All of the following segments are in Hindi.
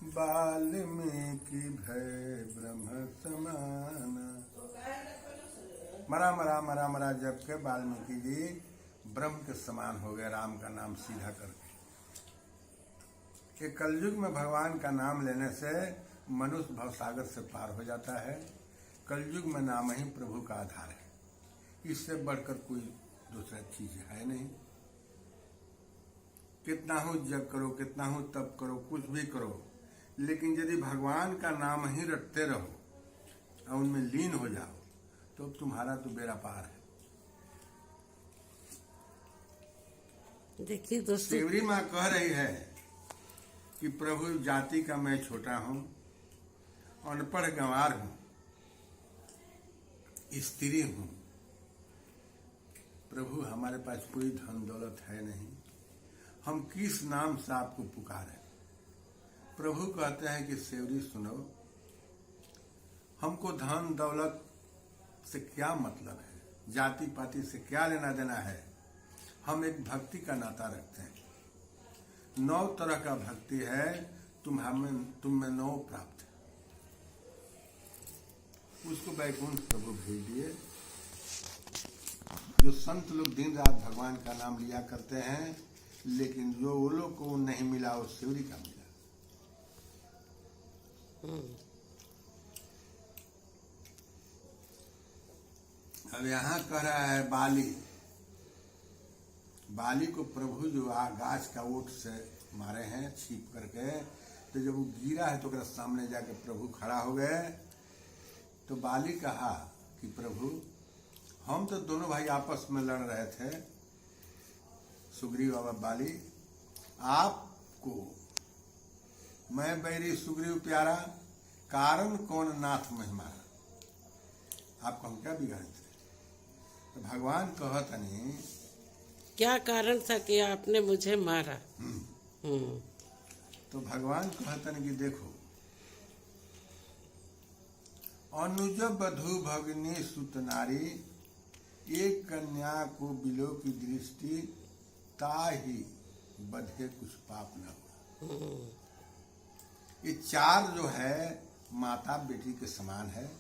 वाल्मीकि भय ब्रह्म समान। मरा मरा मरा मरा जब के वाल्मीकि जी ब्रह्म के समान हो गए राम का नाम सीधा करके। कि कलयुग में भगवान का नाम लेने से मनुष्य भवसागर से पार हो जाता है। कलयुग में नाम ही प्रभु का आधार है, इससे बढ़कर कोई दूसरा चीज है नहीं। कितना हो जप करो, कितना हो तप करो, कुछ भी करो, लेकिन यदि भगवान का नाम ही रटते रहो और उनमें लीन हो जाओ तो तुम्हारा तो बेड़ा पार है। देखिए दोस्तों, सेवरी माँ कह रही है कि प्रभु जाति का मैं छोटा हूं, अनपढ़ गंवार हूं, स्त्री हूं। प्रभु हमारे पास कोई धन दौलत है नहीं, हम किस नाम से आपको पुकारें। प्रभु कहते हैं कि सेवरी सुनो, हमको धन दौलत से क्या मतलब है, जाति पाति से क्या लेना देना है। हम एक भक्ति का नाता रखते हैं। 9 तरह का भक्ति है, तुम में 9 प्राप्त है। उसको वैकुंठ प्रभु भेज दिए। जो संत लोग दिन रात भगवान का नाम लिया करते हैं, लेकिन जो वो लोग को नहीं मिला वो सेवरी का मिला। अब यहाँ कह रहा है बाली को प्रभु जो गाछ का ओट से मारे हैं छीप करके, तो जब वो गिरा है तो सामने जाके प्रभु खड़ा हो गए। तो बाली कहा कि प्रभु हम तो दोनों भाई आपस में लड़ रहे थे, सुग्रीव और बाली, आपको मैं बैरी सुग्रीव प्यारा, कारण कौन नाथ में मारा, आपको हम क्या बिगाड़े थे। तो भगवान कहतनी क्या कारण था कि आपने मुझे मारा। तो भगवान कहतन कि देखो, अनुज बधु भगनी सुत नारी, एक कन्या को बिलो की दृष्टि, ताही बधे कुछ पाप न हो। ये 4 जो है माता बेटी के समान है,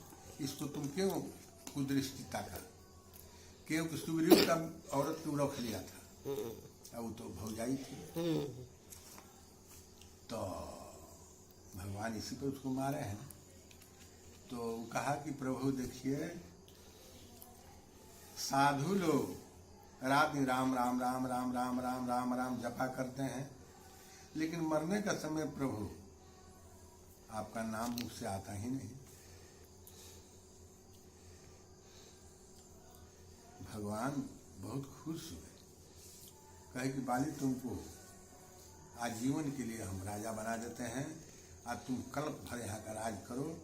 इसको तुम क्यों कुदृष्टिता का, क्योंकि सुग्रीव का औरत को रख लिया था, अब वो तो भौजाई थी, तो भगवान इसी पे उसको मारे हैं। तो कहा कि प्रभु देखिए, साधु लोग रात में राम राम राम राम राम राम राम राम जपा करते हैं, लेकिन मरने का समय प्रभु आपका नाम मुख से आता ही नहीं। भगवान बहुत खुश हुए, कहे कि बाली तुमको आजीवन के लिए हम राजा बना देते हैं, आज तुम कल्प भर यहाँ का राज करो,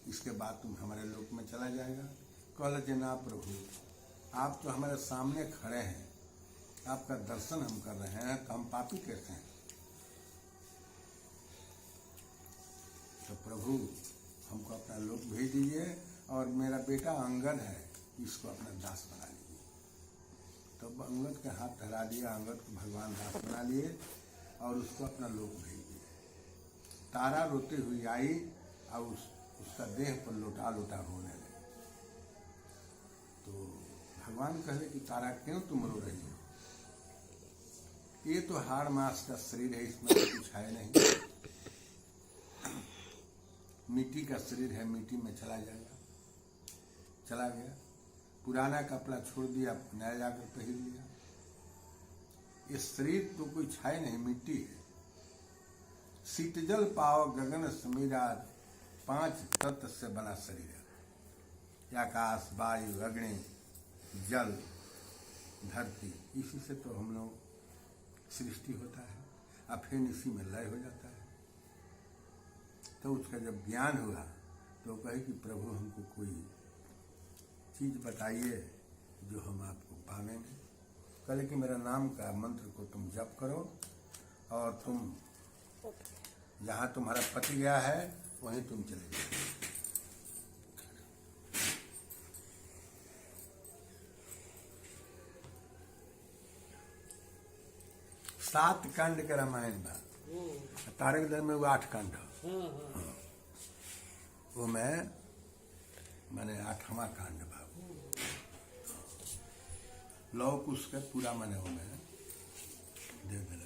इसके बाद तुम हमारे लोक में चला जाएगा। कहले ना प्रभु, आप तो हमारे सामने खड़े हैं, आपका दर्शन हम कर रहे हैं, तो हम पापी कैसे हैं। तो प्रभु हमको अपना लोक भेज दीजिए, और मेरा बेटा अंगद है, इसको अपना दास बना लीजिए। तो अंगद के हाथ ठहरा दिया, अंगद को भगवान दास बना लिए और उसको अपना लोक भेज दिए। तारा रोती हुई आई और उसका देह पर लोटा लोटा होने लगे। तो भगवान कहे कि तारा क्यों तुम रो रही हो, ये तो हाड़ मास का शरीर है, इसमें तो कुछ है नहीं, मिट्टी का शरीर है, मिट्टी में चला जाएगा। चला गया, पुराना कपड़ा छोड़ दिया, नया जाकर पहन लिया। ये शरीर तो कुछ है नहीं, मिट्टी है। शीतजल पाव गगन समीरा, 5 तत्व से बना शरीर है, आकाश वायु अग्नि जल धरती, इसी से तो हम लोग सृष्टि होता है, और फिर इसी में लय हो जाता है। तो उसका जब ज्ञान हुआ तो कहे कि प्रभु हमको कोई चीज बताइए जो हम आपको पावेंगे। कहे कि मेरा नाम का मंत्र को तुम जप करो, और तुम जहाँ तुम्हारा पति गया है वहीं तुम चले जाओ। 7 कांड के रामायण बा। तारक दल में वो 8 कांड है। वो मैं मैंने 8वां कांड बाबू लौ कुश के पूरा मैंने वो मैं दे दिला।